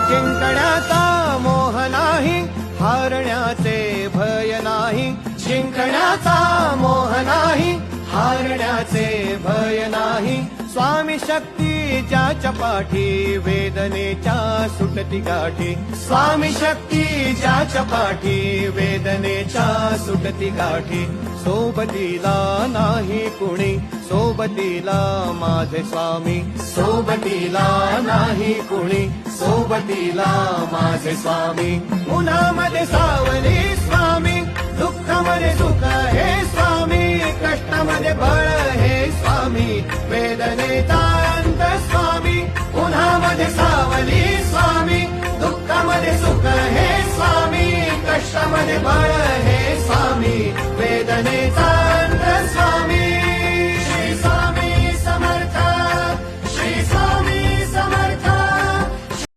जिंकण्याचा मोह नाही, हारण्याचे भय नाही. जिंकण्याचा मोह नाही, हारण्याचे भय नाही. स्वामी शक्ती ज्याच्या पाठी, वेदनेच्या सुटती गाठी. स्वामी शक्ती ज्याच्या पाठी, वेदनेच्या सुटती गाठी. सोबतीला नाही कुणी, सोबतीला माझे स्वामी. सोबतीला नाही कुणी, सोबतीला माझे स्वामी. उन्हामध्ये सावली स्वामी, दुःखामध्ये सुख हे स्वामी. कष्टामध्ये बळ हे स्वामी, वेदनेचा अंत स्वामी. उन्हामध्ये सावली